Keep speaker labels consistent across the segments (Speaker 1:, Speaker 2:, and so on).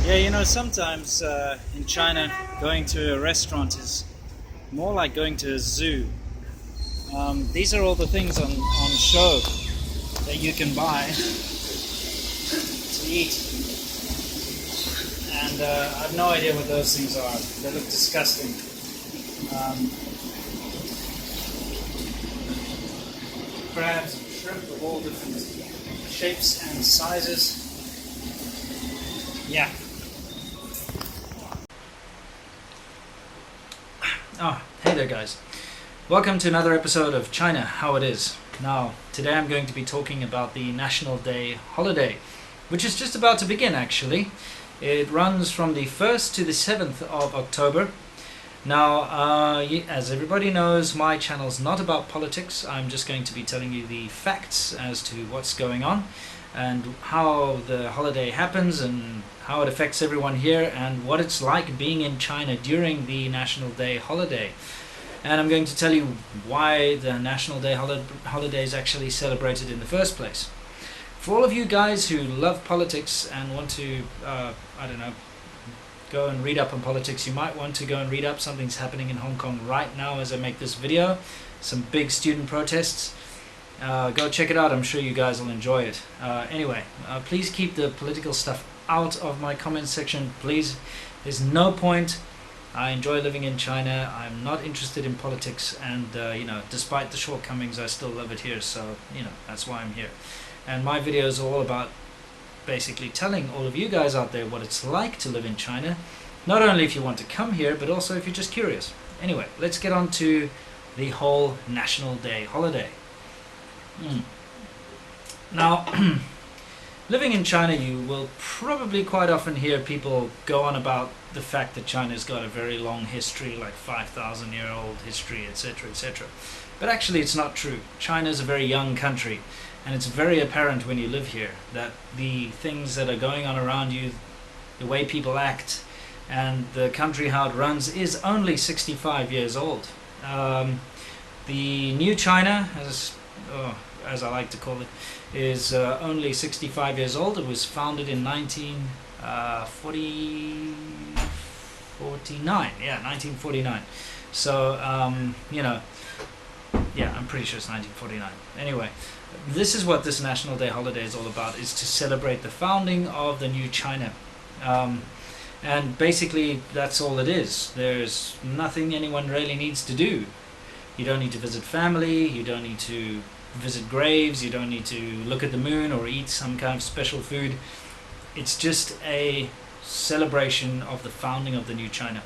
Speaker 1: Yeah, sometimes in China, going to a restaurant is more like going to a zoo. These are all the things on show that you can buy to eat. And I have no idea what those things are. They look disgusting. Crabs and shrimp of all different shapes and sizes. Yeah. Hey there guys. Welcome to another episode of China, How It Is. Now, today I'm going to be talking about the National Day holiday, which is just about to begin actually. It runs from the 1st to the 7th of October. Now, as everybody knows, my channel's not about politics. I'm just going to be telling you the facts as to what's going on and how the holiday happens and how it affects everyone here and what it's like being in China during the National Day holiday. And I'm going to tell you why the National Day holiday is actually celebrated in the first place. For all of you guys who love politics and want to, go and read up on politics, you might want to go and read up. Something's happening in Hong Kong right now as I make this video. Some big student protests. Go check it out. I'm sure you guys will enjoy it. Anyway, please keep the political stuff out of my comment section, please. There's no point. I enjoy living in China. I'm not interested in politics, and despite the shortcomings, I still love it here. So that's why I'm here. And my videos are all about basically telling all of you guys out there what it's like to live in China, not only if you want to come here, but also if you're just curious. Anyway, let's get on to the whole National Day holiday. Now, living in China, you will probably quite often hear people go on about the fact that China's got a very long history, like 5,000-year-old history, etc., etc. But actually it's not true. China's a very young country, and it's very apparent when you live here that the things that are going on around you, the way people act, and the country how it runs is only 65 years old. The new China, as I like to call it, is only 65 years old. It was founded in 1949. So, I'm pretty sure it's 1949. Anyway, this is what this National Day holiday is all about, is to celebrate the founding of the new China. And basically, that's all it is. There's nothing anyone really needs to do. You don't need to visit family, you don't need to visit graves, you don't need to look at the moon or eat some kind of special food. It's just a celebration of the founding of the new China.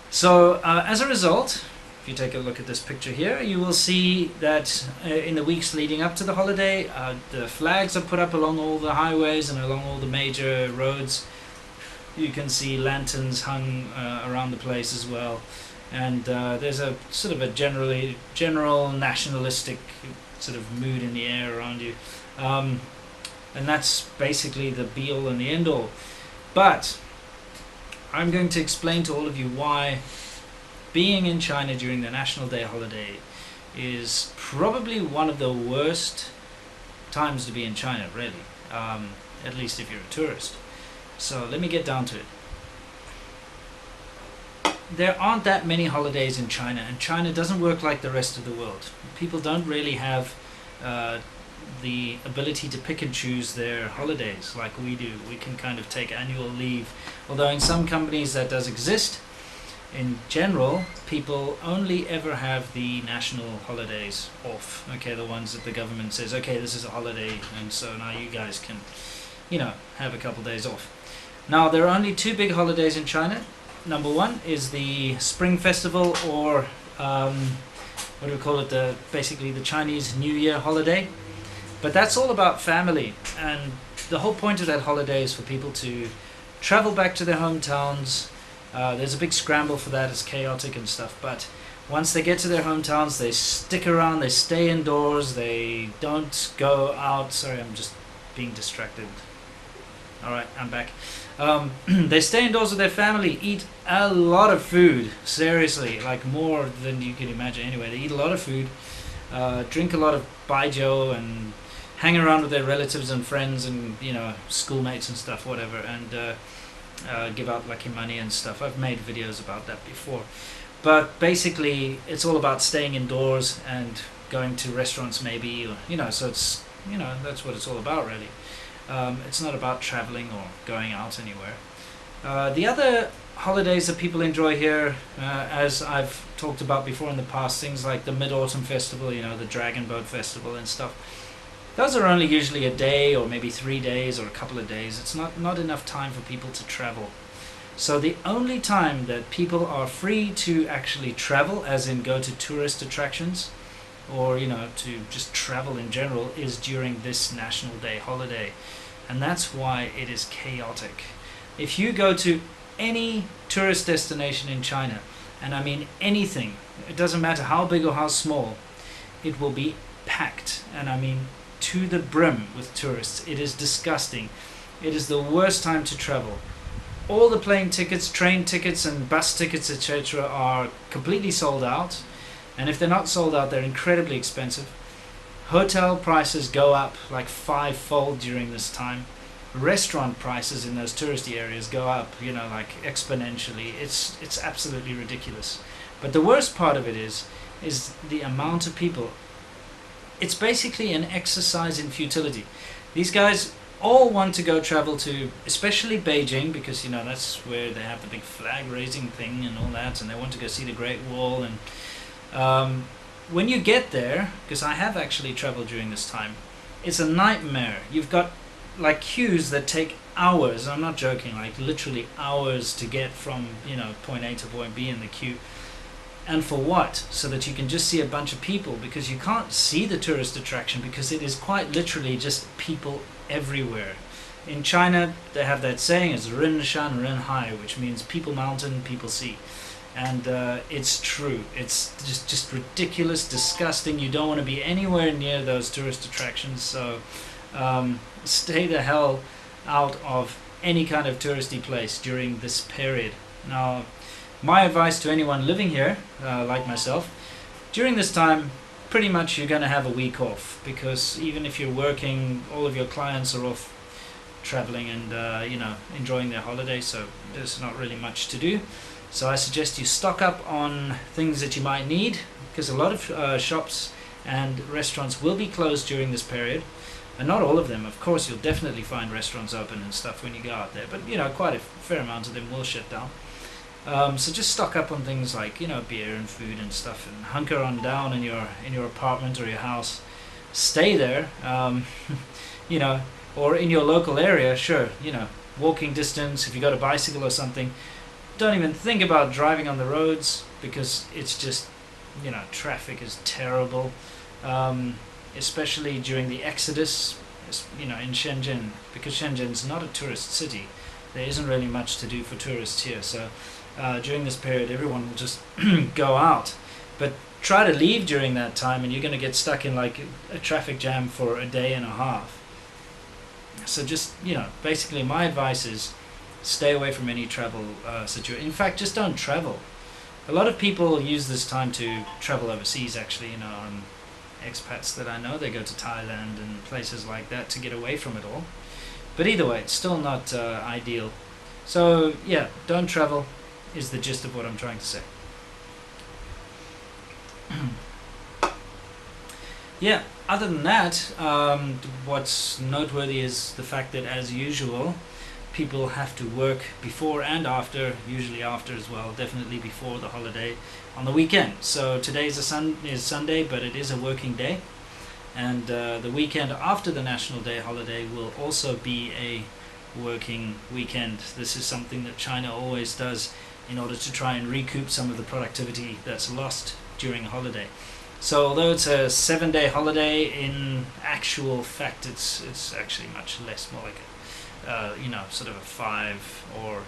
Speaker 1: So as a result, if you take a look at this picture here, you will see that in the weeks leading up to the holiday, the flags are put up along all the highways and along all the major roads. You can see lanterns hung around the place as well. And there's a sort of a general nationalistic sort of mood in the air around you. And that's basically the be-all and the end-all. But I'm going to explain to all of you why being in China during the National Day holiday is probably one of the worst times to be in China, really. At least if you're a tourist. So let me get down to it. There aren't that many holidays in China, and China doesn't work like the rest of the world. People don't really have the ability to pick and choose their holidays like we do. We can kind of take annual leave, although in some companies that does exist. In general, people only ever have the national holidays off. Okay, the ones that the government says, okay, this is a holiday, and so now you guys can, have a couple days off. Now, there are only two big holidays in China. Number one is the Spring Festival, or what do we call it? Basically the Chinese New Year holiday. But that's all about family, and the whole point of that holiday is for people to travel back to their hometowns. There's a big scramble for that. It's chaotic and stuff, but once they get to their hometowns, they stick around, they stay indoors, they don't go out. Sorry, I'm just being distracted. Alright, I'm back. They stay indoors with their family, eat a lot of food, seriously, like more than you can imagine. Anyway, they eat a lot of food, drink a lot of baijiu, and hang around with their relatives and friends and schoolmates and stuff, whatever. And give out lucky money and stuff. I've made videos about that before. But basically, it's all about staying indoors and going to restaurants maybe, or, so it's, that's what it's all about really. It's not about traveling or going out anywhere. The other holidays that people enjoy here, as I've talked about before in the past, things like the Mid-Autumn Festival, the Dragon Boat Festival and stuff. Those are only usually a day or maybe 3 days or a couple of days. It's not enough time for people to travel. So the only time that people are free to actually travel, as in go to tourist attractions, or to just travel in general, is during this National Day holiday. And that's why it is chaotic. If you go to any tourist destination in China, and I mean anything, it doesn't matter how big or how small, it will be packed, and I mean to the brim with tourists. It is disgusting. It is the worst time to travel. All the plane tickets, train tickets and bus tickets, etc. are completely sold out, and if they're not sold out, they're incredibly expensive. Hotel prices go up like 5-fold during this time. Restaurant prices in those touristy areas go up, like exponentially. It's absolutely ridiculous. But the worst part of it is the amount of people. It's basically an exercise in futility. These guys all want to go travel to, especially Beijing, because that's where they have the big flag raising thing and all that, and they want to go see the Great Wall. And when you get there, because I have actually traveled during this time, it's a nightmare. You've got like queues that take hours. I'm not joking, like literally hours to get from point A to point B in the queue. And for what? So that you can just see a bunch of people, because you can't see the tourist attraction, because it is quite literally just people everywhere. In China, they have that saying, it's Ren Shan Ren Hai, which means people mountain, people sea. And it's true. It's just ridiculous, disgusting. You don't want to be anywhere near those tourist attractions. So stay the hell out of any kind of touristy place during this period. Now, my advice to anyone living here, like myself, during this time, pretty much you're going to have a week off, because even if you're working, all of your clients are off traveling and enjoying their holiday, so there's not really much to do. So I suggest you stock up on things that you might need, because a lot of shops and restaurants will be closed during this period. And not all of them, of course. You'll definitely find restaurants open and stuff when you go out there, but quite a fair amount of them will shut down. So just stock up on things like beer and food and stuff, and hunker on down in your apartment or your house. Stay there, or in your local area. Sure, walking distance. If you got a bicycle or something, don't even think about driving on the roads, because it's just traffic is terrible. Especially during the exodus, in Shenzhen, because Shenzhen's not a tourist city. There isn't really much to do for tourists here, so during this period everyone will just go out. But try to leave during that time and you're going to get stuck in like a traffic jam for a day and a half. So just, basically my advice is stay away from any travel situation. In fact, just don't travel. A lot of people use this time to travel overseas actually, expats that I know, they go to Thailand and places like that to get away from it all. But either way, it's still not ideal. So yeah, don't travel is the gist of what I'm trying to say. Yeah, other than that, what's noteworthy is the fact that, as usual, people have to work before and after, usually after as well, definitely before the holiday, on the weekend. So today is Sunday, but it is a working day, and the weekend after the National Day holiday will also be a working weekend. This is something that China always does in order to try and recoup some of the productivity that's lost during a holiday. So although it's a 7-day holiday, in actual fact it's actually much less, more like sort of a 5 or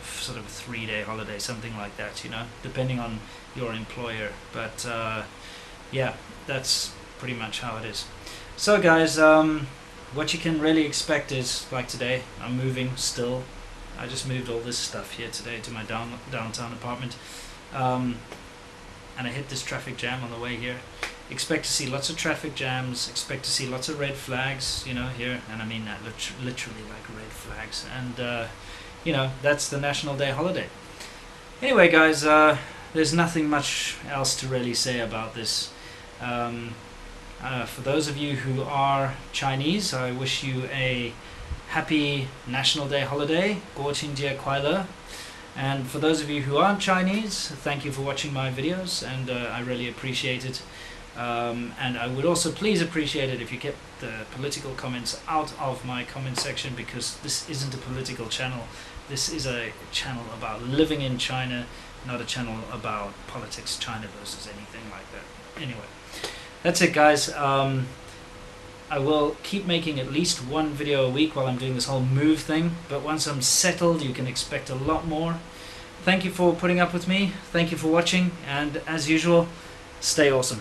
Speaker 1: sort of a 3-day holiday, something like that, depending on your employer. But yeah, that's pretty much how it is. So guys, what you can really expect is, like today, I'm moving still. I just moved all this stuff here today to my downtown apartment. And I hit this traffic jam on the way here. Expect to see lots of traffic jams, expect to see lots of red flags, here, and I mean that literally like red flags. And you know, that's the National Day holiday. Anyway, guys, there's nothing much else to really say about this. For those of you who are Chinese, I wish you a happy National Day holiday, 国庆节快乐. And for those of you who aren't Chinese, thank you for watching my videos, and I really appreciate it. And I would also please appreciate it if you kept the political comments out of my comment section, because this isn't a political channel. This is a channel about living in China, not a channel about politics, China versus anything like that. Anyway, that's it, guys. I will keep making at least one video a week while I'm doing this whole move thing, but once I'm settled, you can expect a lot more. Thank you for putting up with me. Thank you for watching, and as usual, stay awesome.